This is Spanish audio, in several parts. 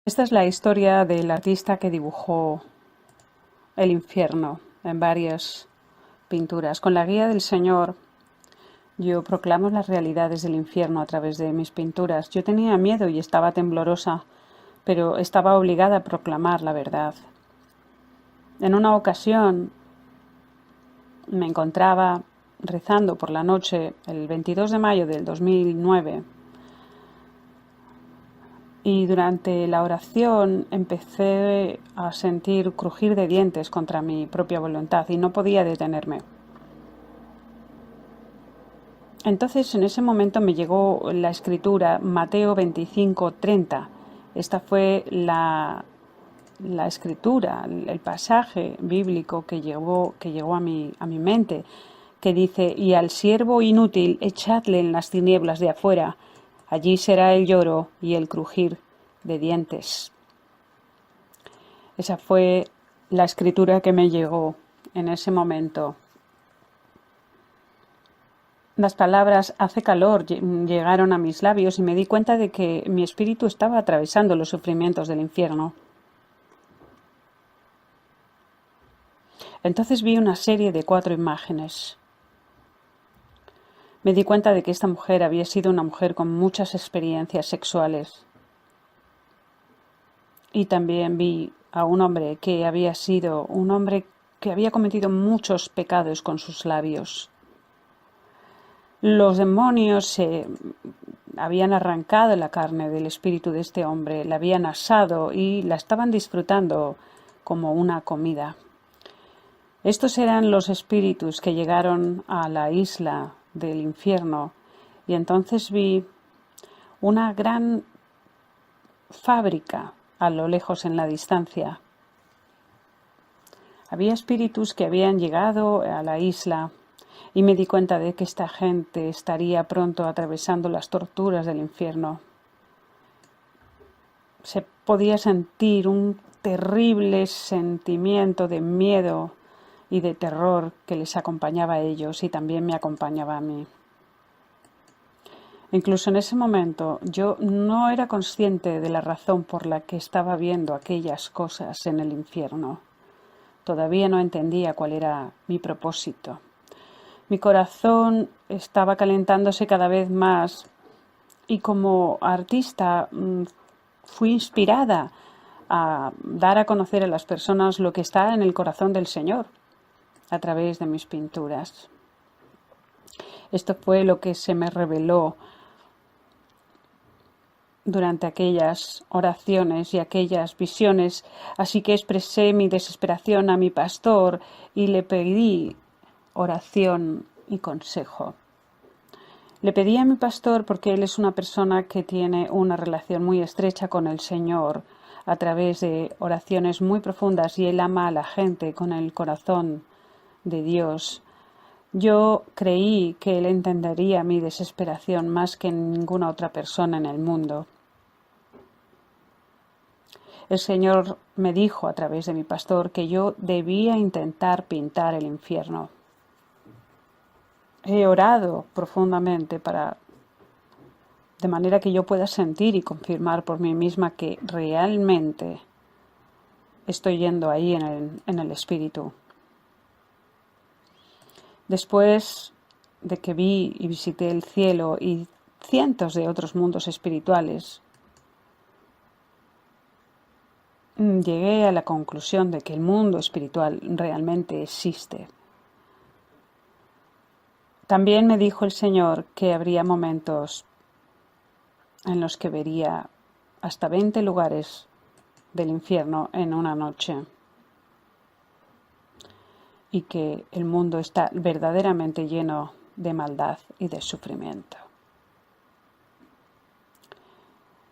Esta es la historia del artista que dibujó el infierno en varias pinturas. Con la guía del Señor, yo proclamo las realidades del infierno a través de mis pinturas. Yo tenía miedo y estaba temblorosa, pero estaba obligada a proclamar la verdad. En una ocasión me encontraba rezando por la noche, el 22 de mayo del 2009, y durante la oración empecé a sentir crujir de dientes contra mi propia voluntad y no podía detenerme. Entonces en ese momento me llegó la escritura Mateo 25:30. Esta fue la escritura, el pasaje bíblico que llegó a mi mente, que dice: y al siervo inútil echadle en las tinieblas de afuera, allí será el lloro y el crujir de dientes. Esa fue la escritura que me llegó en ese momento. Las palabras "hace calor" llegaron a mis labios y me di cuenta de que mi espíritu estaba atravesando los sufrimientos del infierno. Entonces vi una serie de 4 imágenes. Me di cuenta de que esta mujer había sido una mujer con muchas experiencias sexuales. Y también vi a un hombre que había sido un hombre que había cometido muchos pecados con sus labios. Los demonios se habían arrancado la carne del espíritu de este hombre, la habían asado y la estaban disfrutando como una comida. Estos eran los espíritus que llegaron a la isla del infierno, y entonces vi una gran fábrica a lo lejos en la distancia. Había espíritus que habían llegado a la isla y me di cuenta de que esta gente estaría pronto atravesando las torturas del infierno. Se podía sentir un terrible sentimiento de miedo y de terror que les acompañaba a ellos y también me acompañaba a mí. Incluso en ese momento yo no era consciente de la razón por la que estaba viendo aquellas cosas en el infierno. Todavía no entendía cuál era mi propósito. Mi corazón estaba calentándose cada vez más y como artista fui inspirada a dar a conocer a las personas lo que está en el corazón del Señor a través de mis pinturas. Esto fue lo que se me reveló durante aquellas oraciones y aquellas visiones, así que expresé mi desesperación a mi pastor y le pedí oración y consejo. Le pedí a mi pastor porque él es una persona que tiene una relación muy estrecha con el Señor a través de oraciones muy profundas y él ama a la gente con el corazón de Dios. Yo creí que él entendería mi desesperación más que ninguna otra persona en el mundo. El Señor me dijo a través de mi pastor que yo debía intentar pintar el infierno. He orado profundamente de manera que yo pueda sentir y confirmar por mí misma que realmente estoy yendo ahí en el espíritu. Después de que vi y visité el cielo y cientos de otros mundos espirituales, llegué a la conclusión de que el mundo espiritual realmente existe. También me dijo el Señor que habría momentos en los que vería hasta 20 lugares del infierno en una noche y que el mundo está verdaderamente lleno de maldad y de sufrimiento.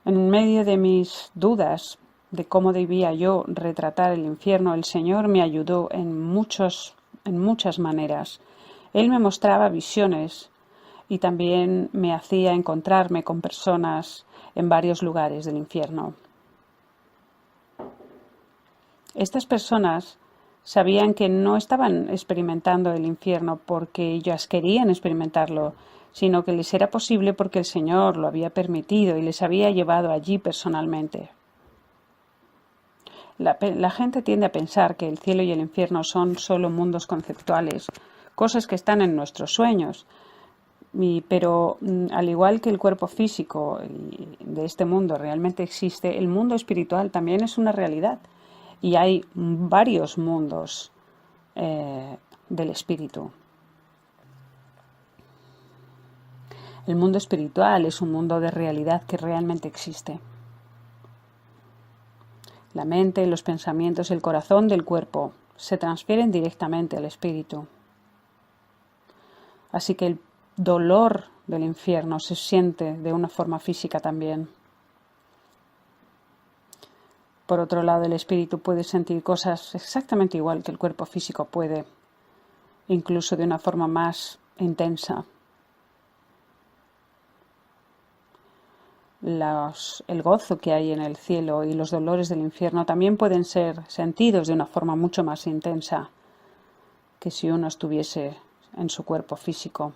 En medio de mis dudas de cómo debía yo retratar el infierno, el Señor me ayudó en muchas maneras. Él me mostraba visiones y también me hacía encontrarme con personas en varios lugares del infierno. Estas personas sabían que no estaban experimentando el infierno porque ellas querían experimentarlo, sino que les era posible porque el Señor lo había permitido y les había llevado allí personalmente. La gente tiende a pensar que el cielo y el infierno son solo mundos conceptuales, cosas que están en nuestros sueños. Pero al igual que el cuerpo físico de este mundo realmente existe, el mundo espiritual también es una realidad. Y hay varios mundos del espíritu. El mundo espiritual es un mundo de realidad que realmente existe. La mente, los pensamientos, el corazón del cuerpo se transfieren directamente al espíritu. Así que el dolor del infierno se siente de una forma física también. Por otro lado, el espíritu puede sentir cosas exactamente igual que el cuerpo físico puede, incluso de una forma más intensa. El gozo que hay en el cielo y los dolores del infierno también pueden ser sentidos de una forma mucho más intensa que si uno estuviese en su cuerpo físico.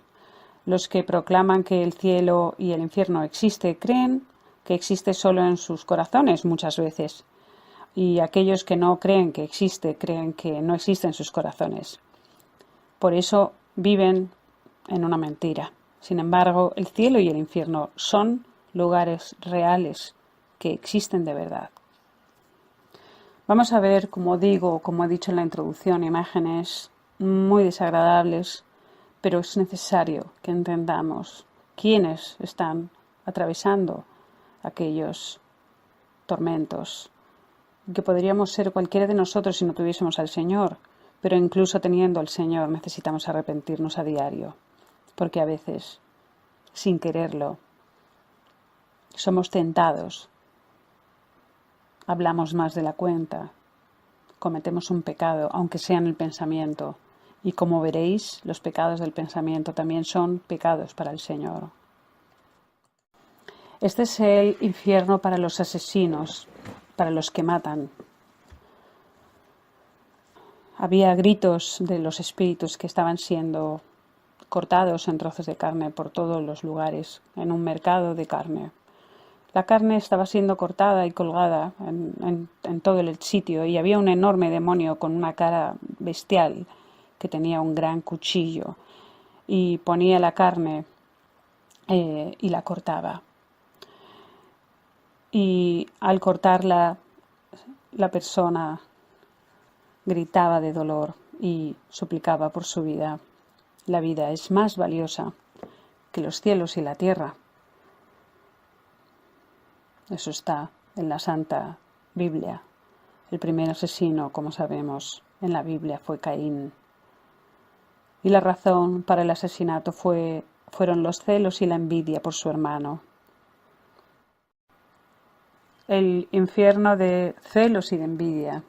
Los que proclaman que el cielo y el infierno existe creen que existe solo en sus corazones muchas veces. Y aquellos que no creen que existe, creen que no existe en sus corazones. Por eso viven en una mentira. Sin embargo, el cielo y el infierno son lugares reales que existen de verdad. Vamos a ver, como he dicho en la introducción, imágenes muy desagradables, pero es necesario que entendamos quiénes están atravesando aquellos tormentos, que podríamos ser cualquiera de nosotros si no tuviésemos al Señor, pero incluso teniendo al Señor necesitamos arrepentirnos a diario, porque a veces, sin quererlo, somos tentados, hablamos más de la cuenta, cometemos un pecado, aunque sea en el pensamiento, y como veréis, los pecados del pensamiento también son pecados para el Señor. Este es el infierno para los asesinos, para los que matan. Había gritos de los espíritus que estaban siendo cortados en trozos de carne por todos los lugares, en un mercado de carne. La carne estaba siendo cortada y colgada en todo el sitio y había un enorme demonio con una cara bestial que tenía un gran cuchillo y ponía la carne y la cortaba. Y al cortarla, la persona gritaba de dolor y suplicaba por su vida. La vida es más valiosa que los cielos y la tierra. Eso está en la Santa Biblia. El primer asesino, como sabemos, en la Biblia fue Caín. Y la razón para el asesinato fueron los celos y la envidia por su hermano. El infierno de celos y de envidia.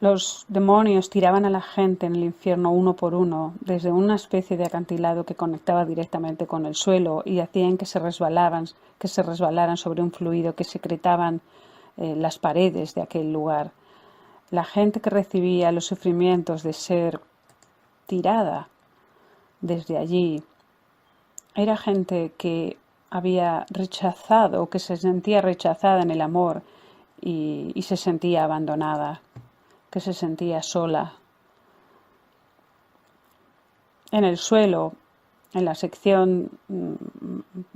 Los demonios tiraban a la gente en el infierno uno por uno desde una especie de acantilado que conectaba directamente con el suelo y hacían que se resbalaran sobre un fluido que secretaban las paredes de aquel lugar. La gente que recibía los sufrimientos de ser tirada desde allí era gente que había rechazado o que se sentía rechazada en el amor y se sentía abandonada, que se sentía sola. En el suelo, en la sección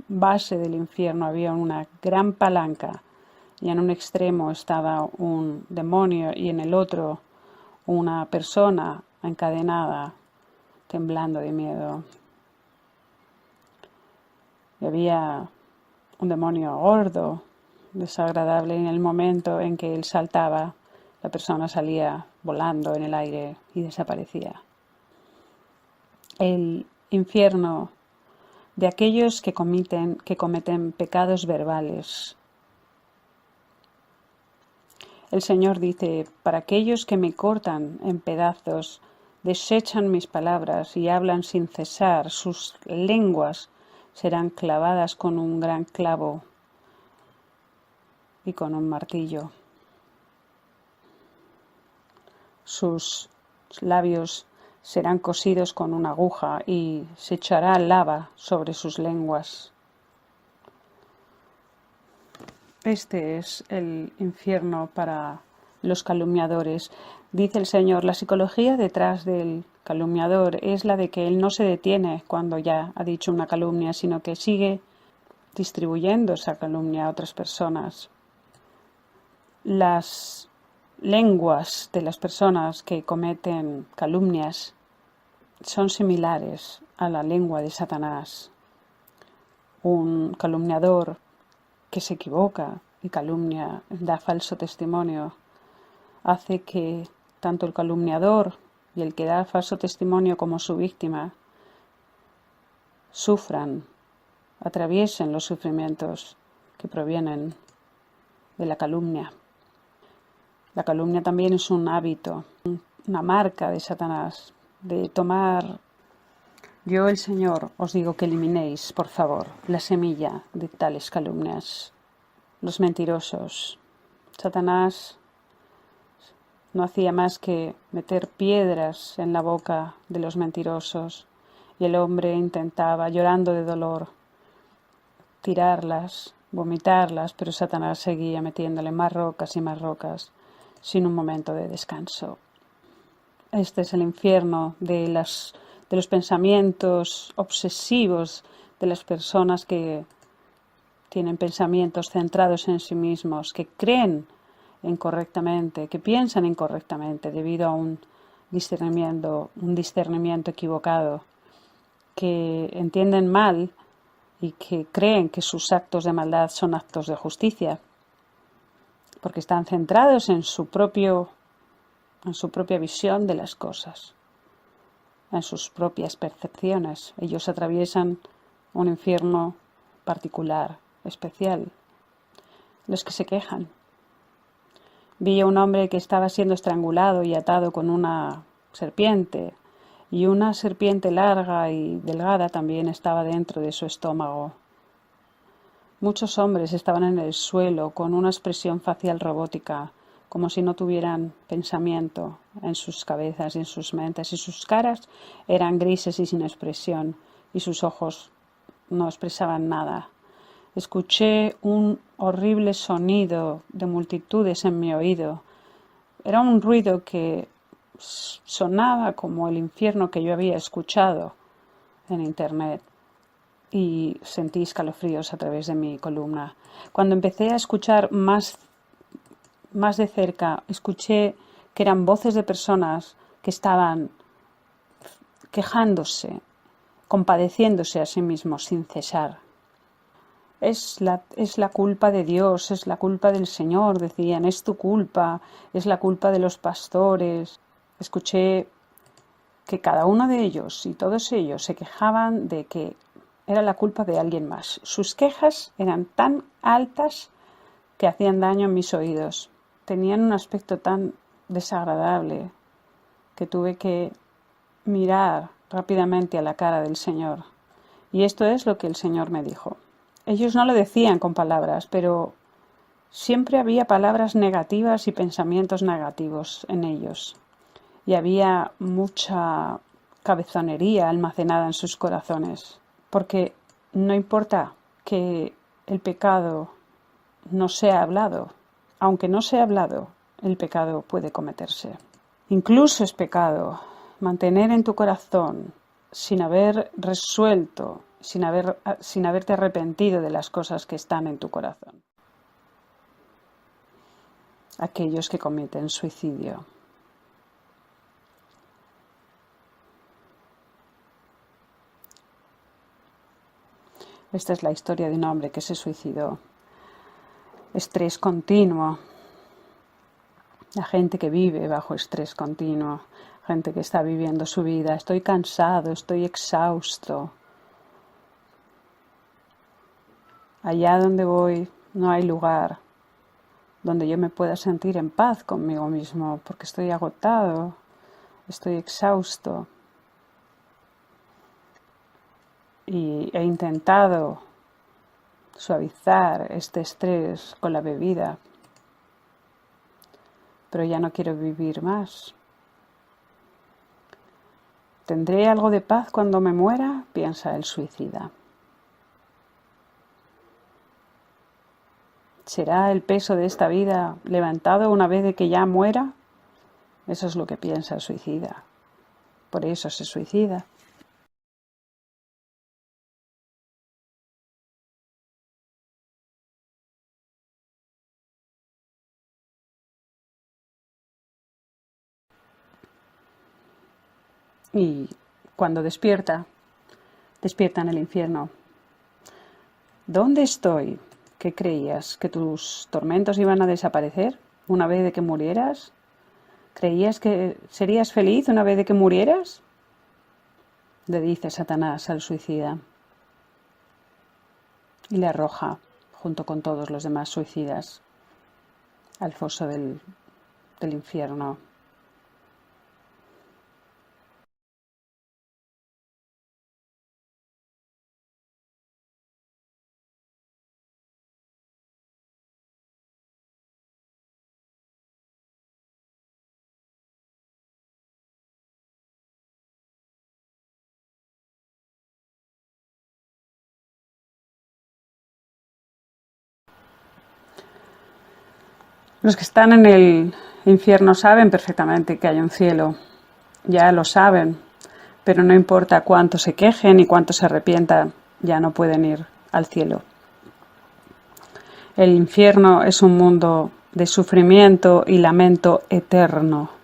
base del infierno, había una gran palanca y en un extremo estaba un demonio y en el otro una persona encadenada, temblando de miedo. Y había un demonio gordo, desagradable, y en el momento en que él saltaba, la persona salía volando en el aire y desaparecía. El infierno de aquellos que cometen pecados verbales. El Señor dice, para aquellos que me cortan en pedazos, desechan mis palabras y hablan sin cesar, sus lenguas serán clavadas con un gran clavo y con un martillo. Sus labios serán cosidos con una aguja y se echará lava sobre sus lenguas. Este es el infierno para los calumniadores. Dice el Señor, la psicología detrás del calumniador es la de que él no se detiene cuando ya ha dicho una calumnia, sino que sigue distribuyendo esa calumnia a otras personas. Las lenguas de las personas que cometen calumnias son similares a la lengua de Satanás. Un calumniador que se equivoca y calumnia, da falso testimonio, hace que tanto el calumniador y el que da falso testimonio como su víctima sufran, atraviesen los sufrimientos que provienen de la calumnia. La calumnia también es un hábito, una marca de Satanás, de tomar. Yo, el Señor, os digo que eliminéis, por favor, la semilla de tales calumnias. Los mentirosos. Satanás no hacía más que meter piedras en la boca de los mentirosos y el hombre intentaba, llorando de dolor, tirarlas, vomitarlas, pero Satanás seguía metiéndole más rocas y más rocas sin un momento de descanso. Este es el infierno de los pensamientos obsesivos de las personas que tienen pensamientos centrados en sí mismos, que creen incorrectamente, que piensan incorrectamente debido a un discernimiento equivocado, que entienden mal y que creen que sus actos de maldad son actos de justicia, porque están centrados en su propia visión de las cosas, en sus propias percepciones. Ellos atraviesan un infierno particular, especial. Los que se quejan. Vi a un hombre que estaba siendo estrangulado y atado con una serpiente, y una serpiente larga y delgada también estaba dentro de su estómago. Muchos hombres estaban en el suelo con una expresión facial robótica, como si no tuvieran pensamiento en sus cabezas y en sus mentes, y sus caras eran grises y sin expresión, y sus ojos no expresaban nada. Escuché un horrible sonido de multitudes en mi oído. Era un ruido que sonaba como el infierno que yo había escuchado en internet y sentí escalofríos a través de mi columna. Cuando empecé a escuchar más de cerca, escuché que eran voces de personas que estaban quejándose, compadeciéndose a sí mismos sin cesar. Es la culpa de Dios, es la culpa del Señor, decían, es tu culpa, es la culpa de los pastores. Escuché que cada uno de ellos y todos ellos se quejaban de que era la culpa de alguien más. Sus quejas eran tan altas que hacían daño en mis oídos. Tenían un aspecto tan desagradable que tuve que mirar rápidamente a la cara del Señor. Y esto es lo que el Señor me dijo. Ellos no lo decían con palabras, pero siempre había palabras negativas y pensamientos negativos en ellos. Y había mucha cabezonería almacenada en sus corazones. Porque no importa que el pecado no sea hablado. Aunque no sea hablado, el pecado puede cometerse. Incluso es pecado mantener en tu corazón sin haber resuelto, sin haberte arrepentido de las cosas que están en tu corazón. Aquellos que cometen suicidio. Esta es la historia de un hombre que se suicidó. Estrés continuo. La gente que vive bajo estrés continuo. Gente que está viviendo su vida. Estoy cansado, estoy exhausto. Allá donde voy no hay lugar donde yo me pueda sentir en paz conmigo mismo, porque estoy agotado, estoy exhausto. Y he intentado suavizar este estrés con la bebida, pero ya no quiero vivir más. ¿Tendré algo de paz cuando me muera?, piensa el suicida. ¿Será el peso de esta vida levantado una vez de que ya muera? Eso es lo que piensa el suicida. Por eso se suicida. Y cuando despierta en el infierno. ¿Dónde estoy? ¿Qué creías? ¿Que tus tormentos iban a desaparecer una vez de que murieras? ¿Creías que serías feliz una vez de que murieras? Le dice Satanás al suicida y le arroja, junto con todos los demás suicidas, al foso del infierno. Los que están en el infierno saben perfectamente que hay un cielo, ya lo saben, pero no importa cuánto se quejen y cuánto se arrepientan, ya no pueden ir al cielo. El infierno es un mundo de sufrimiento y lamento eterno.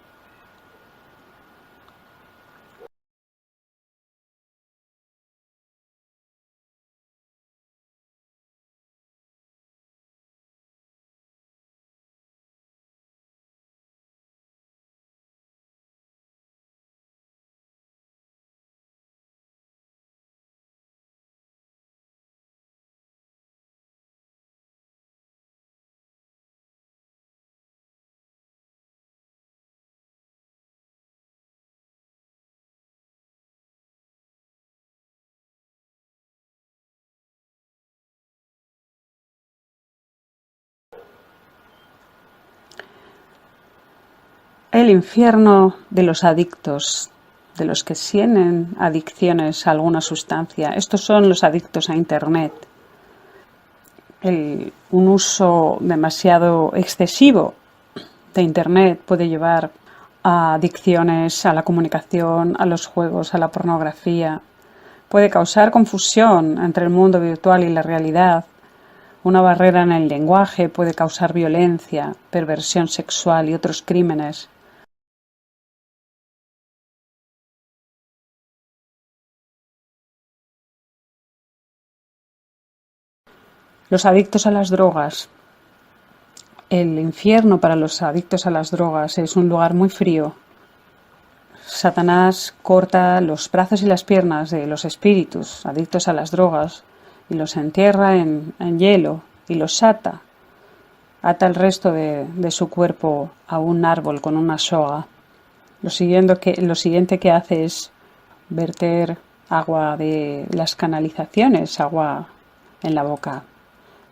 El infierno de los adictos, de los que tienen adicciones a alguna sustancia. Estos son los adictos a Internet. Un uso demasiado excesivo de Internet puede llevar a adicciones a la comunicación, a los juegos, a la pornografía. Puede causar confusión entre el mundo virtual y la realidad. Una barrera en el lenguaje puede causar violencia, perversión sexual y otros crímenes. Los adictos a las drogas. El infierno para los adictos a las drogas es un lugar muy frío. Satanás corta los brazos y las piernas de los espíritus adictos a las drogas y los entierra en hielo y los ata. Ata el resto de su cuerpo a un árbol con una soga. Lo siguiente que hace es verter agua de las canalizaciones, agua en la boca.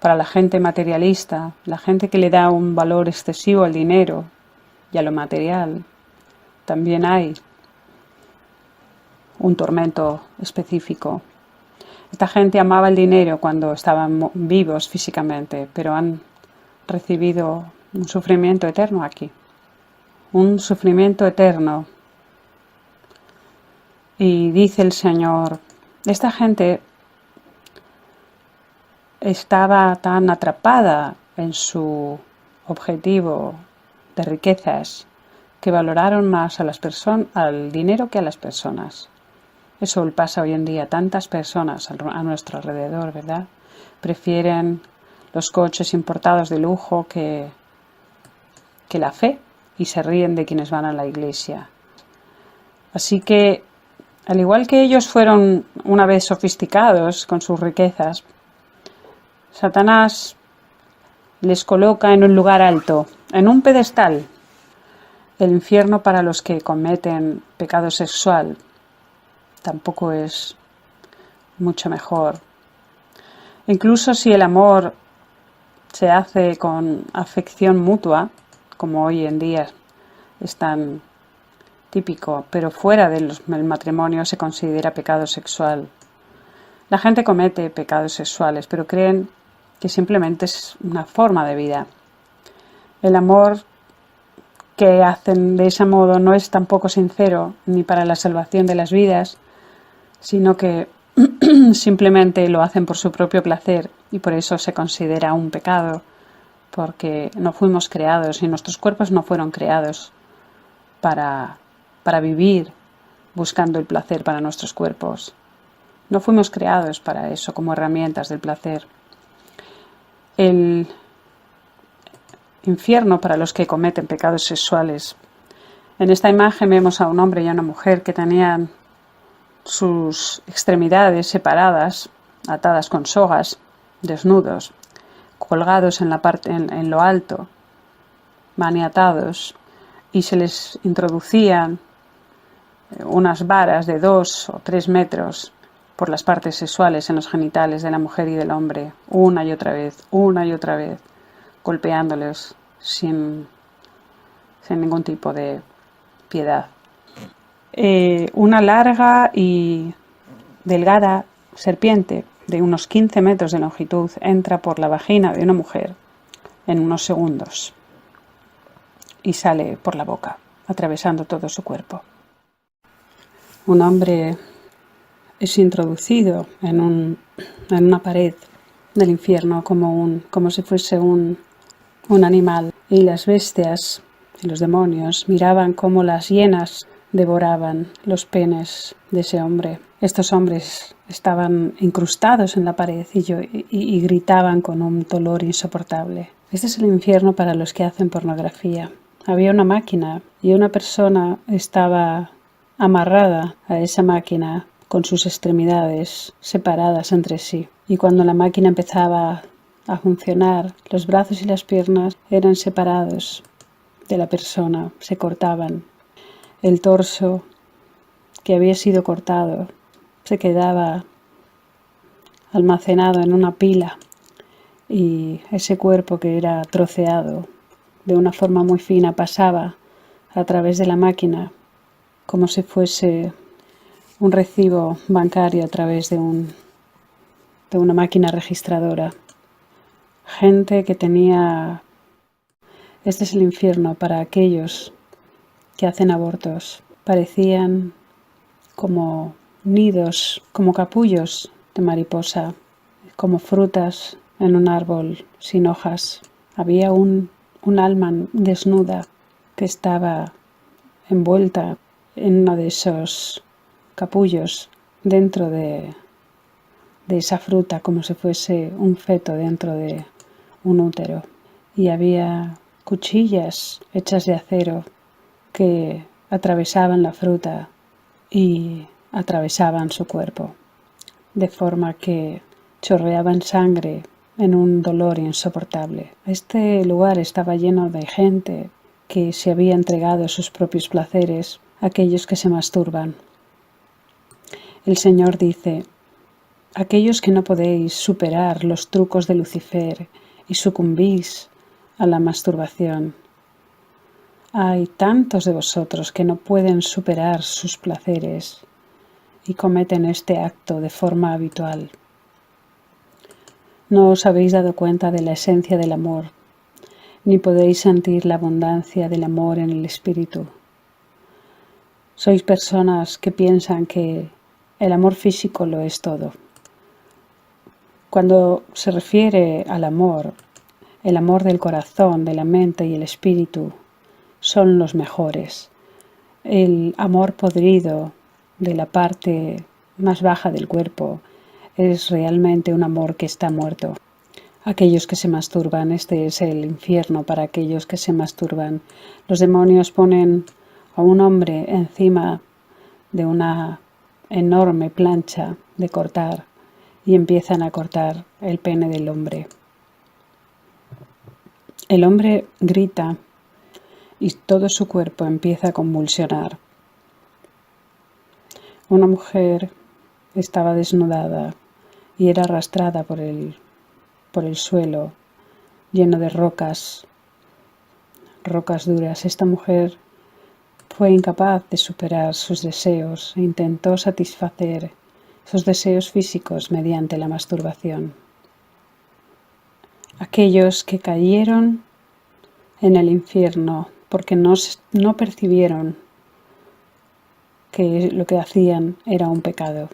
Para la gente materialista, la gente que le da un valor excesivo al dinero y a lo material, también hay un tormento específico. Esta gente amaba el dinero cuando estaban vivos físicamente, pero han recibido un sufrimiento eterno aquí. Un sufrimiento eterno. Y dice el Señor, esta gente estaba tan atrapada en su objetivo de riquezas que valoraron más al dinero que a las personas. Eso pasa hoy en día. Tantas personas a nuestro alrededor, ¿verdad? Prefieren los coches importados de lujo que la fe y se ríen de quienes van a la iglesia. Así que, al igual que ellos fueron una vez sofisticados con sus riquezas, Satanás les coloca en un lugar alto, en un pedestal. El infierno para los que cometen pecado sexual tampoco es mucho mejor. Incluso si el amor se hace con afección mutua, como hoy en día es tan típico, pero fuera del matrimonio se considera pecado sexual. La gente comete pecados sexuales, pero creen que simplemente es una forma de vida. El amor que hacen de ese modo no es tampoco sincero ni para la salvación de las vidas, sino que simplemente lo hacen por su propio placer y por eso se considera un pecado, porque no fuimos creados y nuestros cuerpos no fueron creados para vivir buscando el placer para nuestros cuerpos. No fuimos creados para eso, como herramientas del placer. El infierno para los que cometen pecados sexuales. En esta imagen vemos a un hombre y a una mujer que tenían sus extremidades separadas, atadas con sogas, desnudos, colgados en lo alto, maniatados, y se les introducían unas varas de 2 o 3 metros por las partes sexuales en los genitales de la mujer y del hombre, una y otra vez, golpeándoles sin ningún tipo de piedad. Una larga y delgada serpiente de unos 15 metros de longitud entra por la vagina de una mujer en unos segundos y sale por la boca, atravesando todo su cuerpo. Un hombre es introducido en una pared del infierno como si fuese un animal, y las bestias y los demonios miraban cómo las hienas devoraban los penes de ese hombre. Estos hombres estaban incrustados en la pared y gritaban con un dolor insoportable. Este es el infierno para los que hacen pornografía. Había una máquina y una persona estaba amarrada a esa máquina con sus extremidades separadas entre sí. Y cuando la máquina empezaba a funcionar, los brazos y las piernas eran separados de la persona, se cortaban. El torso que había sido cortado se quedaba almacenado en una pila, y ese cuerpo que era troceado de una forma muy fina pasaba a través de la máquina como si fuese un recibo bancario a través de una máquina registradora. Gente que tenía... Este es el infierno para aquellos que hacen abortos. Parecían como nidos, como capullos de mariposa, como frutas en un árbol sin hojas. Había un alma desnuda que estaba envuelta en uno de esos capullos dentro de esa fruta, como si fuese un feto dentro de un útero. Y había cuchillas hechas de acero que atravesaban la fruta y atravesaban su cuerpo, de forma que chorreaban sangre en un dolor insoportable. Este lugar estaba lleno de gente que se había entregado a sus propios placeres, aquellos que se masturban. El Señor dice: aquellos que no podéis superar los trucos de Lucifer y sucumbís a la masturbación. Hay tantos de vosotros que no pueden superar sus placeres y cometen este acto de forma habitual. No os habéis dado cuenta de la esencia del amor, ni podéis sentir la abundancia del amor en el espíritu. Sois personas que piensan que el amor físico lo es todo. Cuando se refiere al amor, el amor del corazón, de la mente y el espíritu son los mejores. El amor podrido de la parte más baja del cuerpo es realmente un amor que está muerto. Aquellos que se masturban, este es el infierno para aquellos que se masturban. Los demonios ponen a un hombre encima de una enorme plancha de cortar y empiezan a cortar el pene del hombre. El hombre grita y todo su cuerpo empieza a convulsionar. Una mujer estaba desnudada y era arrastrada por el suelo lleno de rocas duras. Esta mujer fue incapaz de superar sus deseos e intentó satisfacer sus deseos físicos mediante la masturbación. aquellos que cayeron en el infierno porque no percibieron que lo que hacían era un pecado.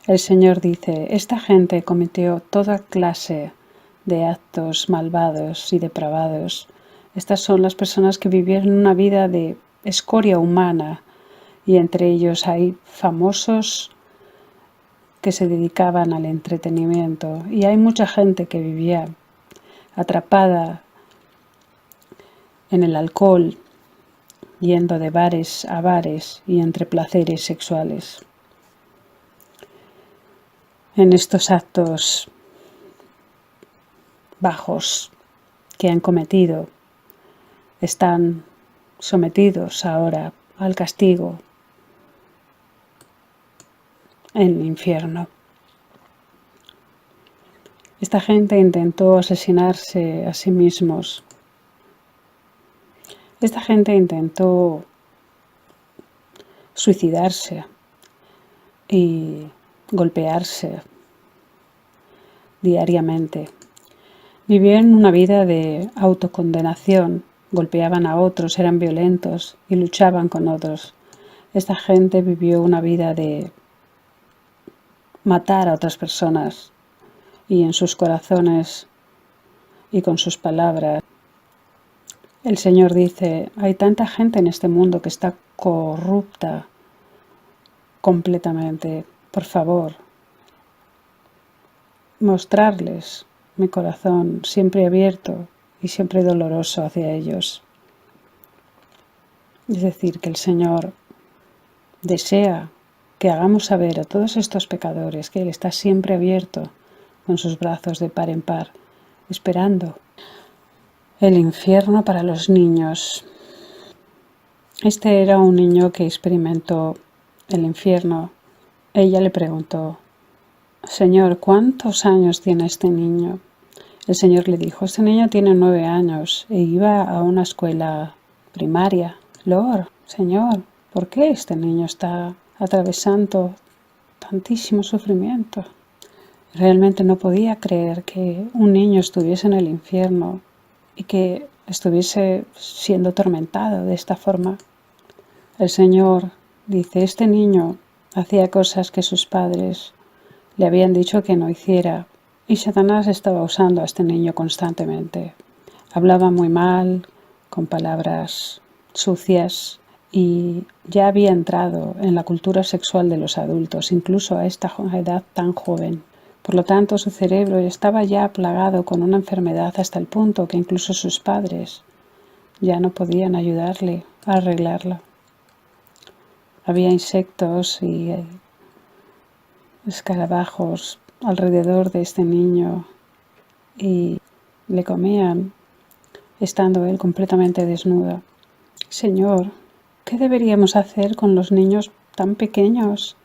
El Señor dice, esta gente cometió toda clase de actos malvados y depravados. Estas son las personas que vivieron una vida de escoria humana y entre ellos hay famosos que se dedicaban al entretenimiento y hay mucha gente que vivía atrapada en el alcohol, yendo de bares a bares y entre placeres sexuales. En estos actos bajos que han cometido están sometidos ahora al castigo en el infierno. Esta gente intentó asesinarse a sí mismos. Esta gente intentó suicidarse y golpearse diariamente. Vivían una vida de autocondenación, golpeaban a otros, eran violentos y luchaban con otros. Esta gente vivió una vida de matar a otras personas y en sus corazones y con sus palabras. El Señor dice, hay tanta gente en este mundo que está corrupta completamente. Por favor, mostrarles mi corazón siempre abierto y siempre doloroso hacia ellos. Es decir, que el Señor desea que hagamos saber a todos estos pecadores que Él está siempre abierto con sus brazos de par en par, esperando. El infierno para los niños. Este era un niño que experimentó el infierno. Ella le preguntó, Señor, ¿cuántos años tiene este niño? El Señor le dijo, este niño tiene 9 años e iba a una escuela primaria. Lord, Señor, ¿por qué este niño está atravesando tantísimo sufrimiento? Realmente no podía creer que un niño estuviese en el infierno y que estuviese siendo atormentado de esta forma. El Señor dice, este niño hacía cosas que sus padres le habían dicho que no hiciera y Satanás estaba usando a este niño constantemente. Hablaba muy mal, con palabras sucias y ya había entrado en la cultura sexual de los adultos, incluso a esta edad tan joven. Por lo tanto, su cerebro estaba ya plagado con una enfermedad hasta el punto que incluso sus padres ya no podían ayudarle a arreglarla. Había insectos y escarabajos alrededor de este niño y le comían estando él completamente desnudo. Señor, ¿qué deberíamos hacer con los niños tan pequeños?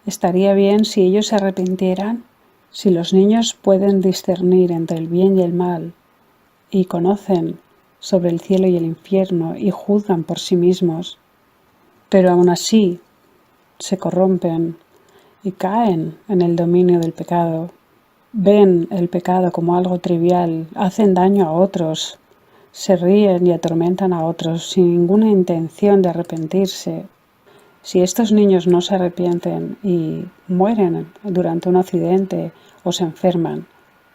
¿Estaría bien si ellos se arrepintieran? Si los niños pueden discernir entre el bien y el mal y conocen sobre el cielo y el infierno y juzgan por sí mismos, pero aún así se corrompen y caen en el dominio del pecado, ven el pecado como algo trivial, hacen daño a otros, se ríen y atormentan a otros sin ninguna intención de arrepentirse. Si estos niños no se arrepienten y mueren durante un accidente o se enferman,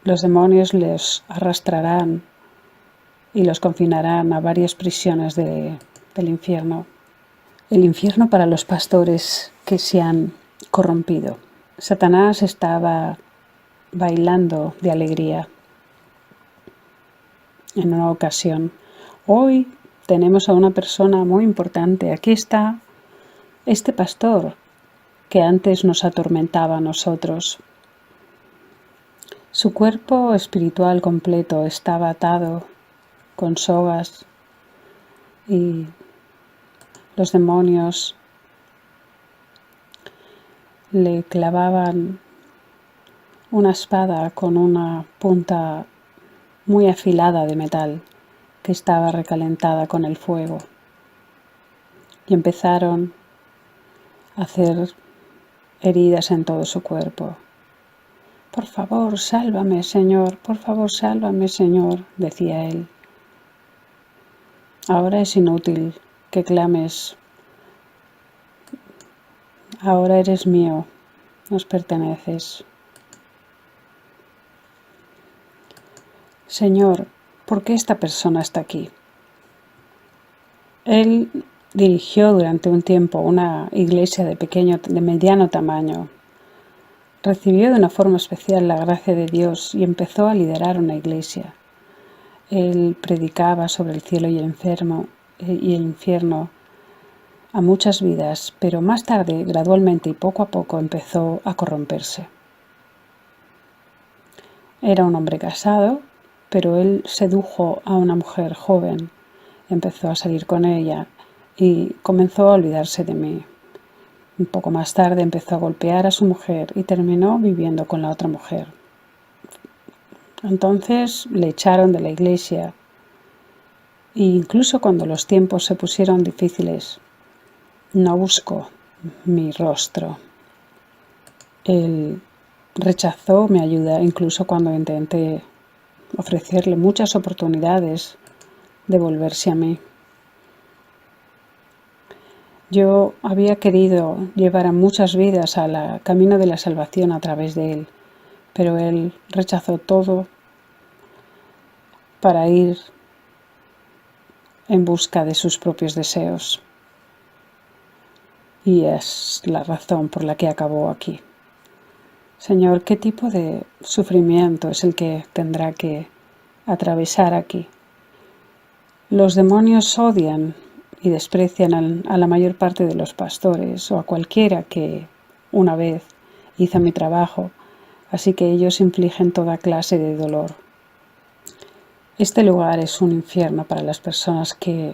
los demonios les arrastrarán y los confinarán a varias prisiones del infierno. El infierno para los pastores que se han corrompido. Satanás estaba bailando de alegría en una ocasión. Hoy tenemos a una persona muy importante. Aquí está este pastor que antes nos atormentaba a nosotros. Su cuerpo espiritual completo estaba atado con sogas y los demonios le clavaban una espada con una punta muy afilada de metal que estaba recalentada con el fuego y empezaron a hacer heridas en todo su cuerpo. Por favor, sálvame, Señor, por favor, sálvame, Señor, decía él. Ahora es inútil que clames. Ahora eres mío, nos perteneces. Señor, ¿por qué esta persona está aquí? Él dirigió durante un tiempo una iglesia de mediano tamaño. Recibió de una forma especial la gracia de Dios y empezó a liderar una iglesia. Él predicaba sobre el cielo y el infierno a muchas vidas, pero más tarde, gradualmente y poco a poco, empezó a corromperse. Era un hombre casado, pero él sedujo a una mujer joven, empezó a salir con ella y comenzó a olvidarse de mí. Un poco más tarde empezó a golpear a su mujer y terminó viviendo con la otra mujer. Entonces le echaron de la iglesia e incluso cuando los tiempos se pusieron difíciles, no buscó mi rostro. Él rechazó mi ayuda incluso cuando intenté ofrecerle muchas oportunidades de volverse a mí. Yo había querido llevar a muchas vidas al camino de la salvación a través de él, pero él rechazó todo para ir en busca de sus propios deseos. Y es la razón por la que acabó aquí. Señor, ¿qué tipo de sufrimiento es el que tendrá que atravesar aquí? Los demonios odian y desprecian a la mayor parte de los pastores o a cualquiera que una vez hizo mi trabajo, así que ellos infligen toda clase de dolor. Este lugar es un infierno para las personas que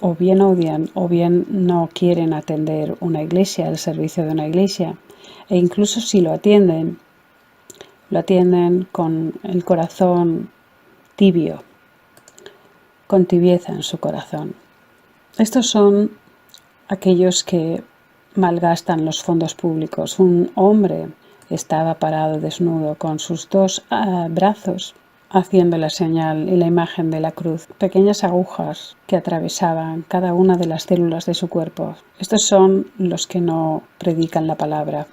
o bien odian o bien no quieren atender una iglesia, el servicio de una iglesia, e incluso si lo atienden con el corazón tibio, con tibieza en su corazón. Estos son aquellos que malgastan los fondos públicos. Un hombre estaba parado desnudo con sus dos brazos haciendo la señal y la imagen de la cruz, pequeñas agujas que atravesaban cada una de las células de su cuerpo. Estos son los que no predican la palabra.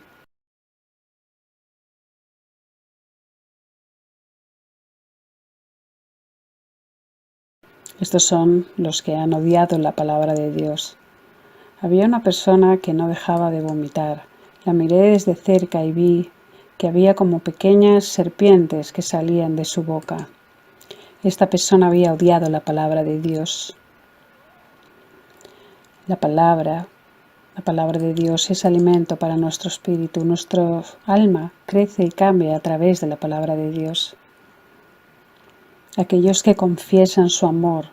Estos son los que han odiado la palabra de Dios. Había una persona que no dejaba de vomitar. La miré desde cerca y vi que había como pequeñas serpientes que salían de su boca. Esta persona había odiado la palabra de Dios. La palabra de Dios es alimento para nuestro espíritu. Nuestro alma crece y cambia a través de la palabra de Dios. Aquellos que confiesan su amor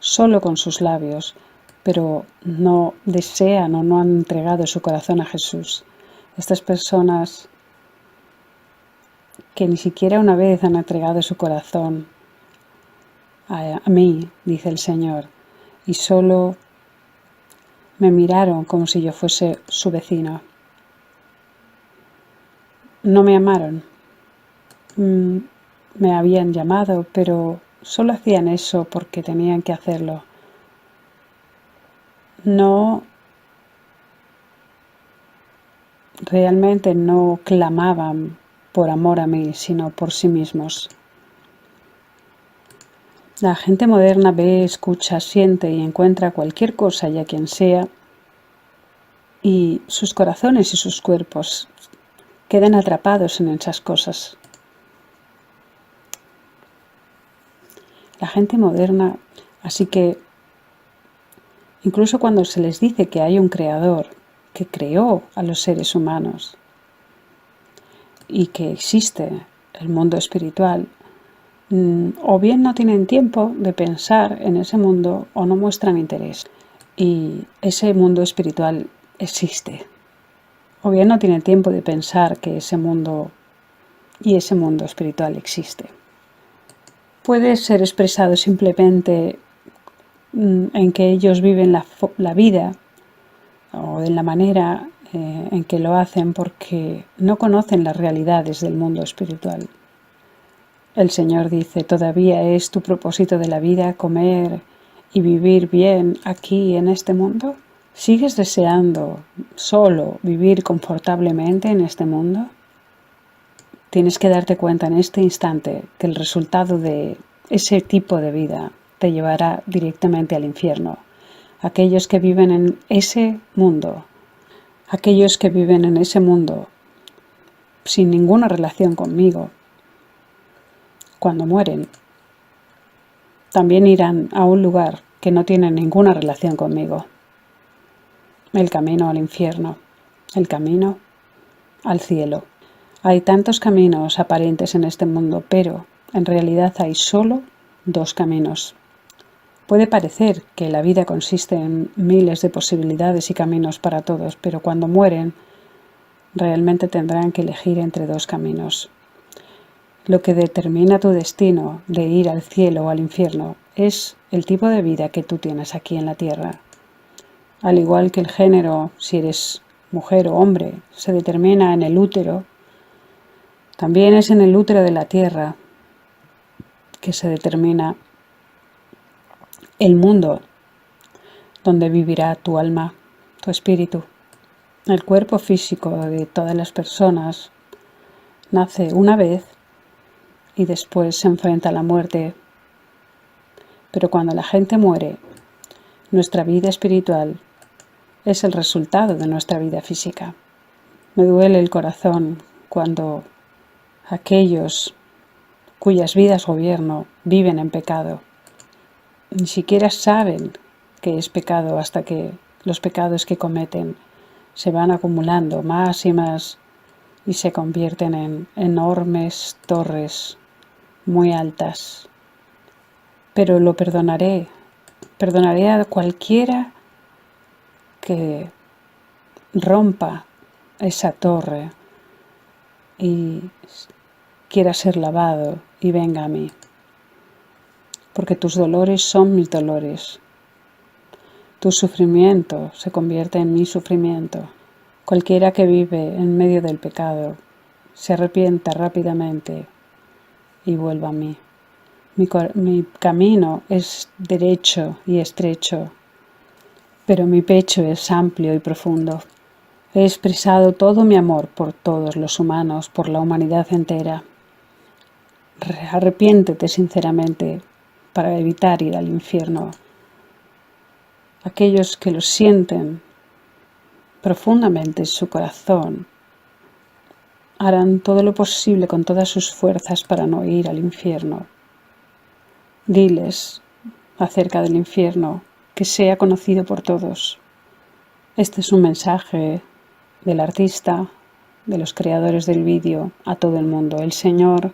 solo con sus labios, pero no desean o no han entregado su corazón a Jesús. Estas personas que ni siquiera una vez han entregado su corazón a mí, dice el Señor, y solo me miraron como si yo fuese su vecino. No me amaron. Me habían llamado, pero solo hacían eso porque tenían que hacerlo. Realmente no clamaban por amor a mí, sino por sí mismos. La gente moderna ve, escucha, siente y encuentra cualquier cosa y a quien sea, y sus corazones y sus cuerpos quedan atrapados en esas cosas. La gente moderna, así que incluso cuando se les dice que hay un creador que creó a los seres humanos y que existe el mundo espiritual, o bien no tienen tiempo de pensar en ese mundo o no muestran interés. Y ese mundo espiritual existe. O bien no tienen tiempo de pensar que ese mundo espiritual existe. Puede ser expresado simplemente en que ellos viven la vida o en la manera en que lo hacen porque no conocen las realidades del mundo espiritual. El Señor dice, ¿todavía es tu propósito de la vida comer y vivir bien aquí en este mundo? ¿Sigues deseando solo vivir confortablemente en este mundo? Tienes que darte cuenta en este instante que el resultado de ese tipo de vida te llevará directamente al infierno. Aquellos que viven en ese mundo, aquellos que viven en ese mundo sin ninguna relación conmigo, cuando mueren, también irán a un lugar que no tiene ninguna relación conmigo. El camino al infierno, el camino al cielo. Hay tantos caminos aparentes en este mundo, pero en realidad hay solo dos caminos. Puede parecer que la vida consiste en miles de posibilidades y caminos para todos, pero cuando mueren, realmente tendrán que elegir entre dos caminos. Lo que determina tu destino de ir al cielo o al infierno es el tipo de vida que tú tienes aquí en la tierra. Al igual que el género, si eres mujer o hombre, se determina en el útero, también es en el útero de la tierra que se determina el mundo donde vivirá tu alma, tu espíritu. El cuerpo físico de todas las personas nace una vez y después se enfrenta a la muerte. Pero cuando la gente muere, nuestra vida espiritual es el resultado de nuestra vida física. Me duele el corazón cuando aquellos cuyas vidas gobierno viven en pecado. Ni siquiera saben que es pecado hasta que los pecados que cometen se van acumulando más y más y se convierten en enormes torres muy altas. Pero lo perdonaré a cualquiera que rompa esa torre y quiera ser lavado y venga a mí. Porque tus dolores son mis dolores. Tu sufrimiento se convierte en mi sufrimiento. Cualquiera que vive en medio del pecado se arrepienta rápidamente y vuelva a mí. Mi camino es derecho y estrecho, pero mi pecho es amplio y profundo. He expresado todo mi amor por todos los humanos, por la humanidad entera. Arrepiéntete sinceramente para evitar ir al infierno. Aquellos que lo sienten profundamente en su corazón harán todo lo posible con todas sus fuerzas para no ir al infierno. Diles acerca del infierno, que sea conocido por todos. Este es un mensaje del artista, de los creadores del vídeo, a todo el mundo. El Señor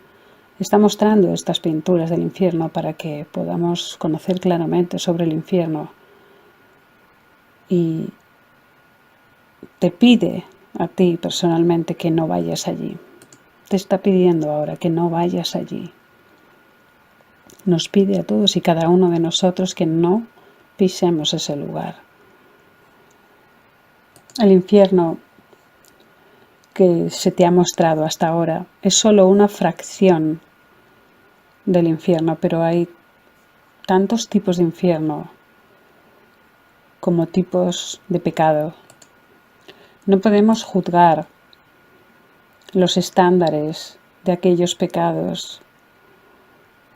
está mostrando estas pinturas del infierno para que podamos conocer claramente sobre el infierno. Y te pide a ti personalmente que no vayas allí. Te está pidiendo ahora que no vayas allí. Nos pide a todos y cada uno de nosotros que no pisemos ese lugar. El infierno que se te ha mostrado hasta ahora es solo una fracción del infierno, pero hay tantos tipos de infierno como tipos de pecado. No podemos juzgar los estándares de aquellos pecados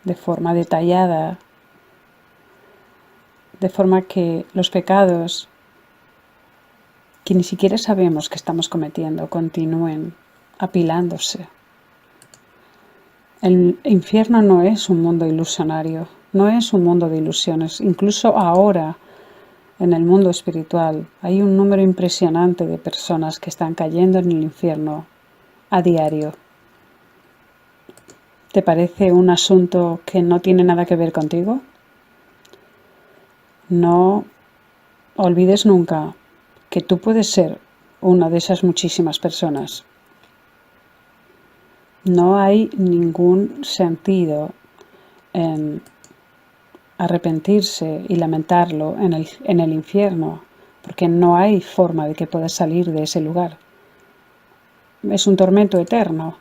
de forma detallada, de forma que los pecados que ni siquiera sabemos que estamos cometiendo continúen apilándose. El infierno no es un mundo ilusionario, no es un mundo de ilusiones. Incluso ahora, en el mundo espiritual, hay un número impresionante de personas que están cayendo en el infierno a diario. ¿Te parece un asunto que no tiene nada que ver contigo? No olvides nunca que tú puedes ser una de esas muchísimas personas. No hay ningún sentido en arrepentirse y lamentarlo en el infierno, porque no hay forma de que puedas salir de ese lugar. Es un tormento eterno.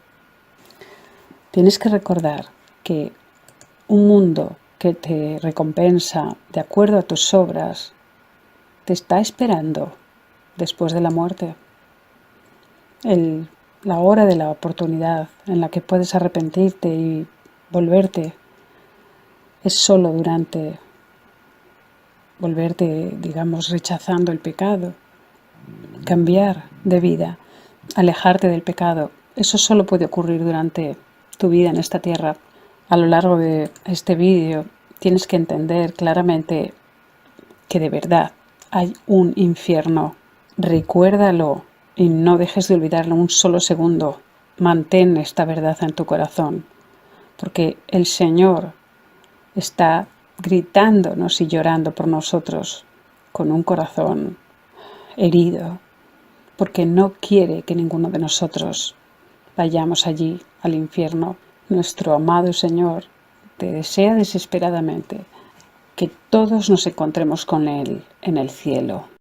Tienes que recordar que un mundo que te recompensa de acuerdo a tus obras te está esperando después de la muerte. La hora de la oportunidad en la que puedes arrepentirte y volverte es solo durante volverte, digamos, rechazando el pecado, cambiar de vida, alejarte del pecado. Eso solo puede ocurrir durante tu vida en esta tierra. A lo largo de este vídeo tienes que entender claramente que de verdad hay un infierno. Recuérdalo y no dejes de olvidarlo un solo segundo. Mantén esta verdad en tu corazón, porque el Señor está gritándonos y llorando por nosotros con un corazón herido, porque no quiere que ninguno de nosotros vayamos allí al infierno. Nuestro amado Señor te desea desesperadamente que todos nos encontremos con Él en el cielo.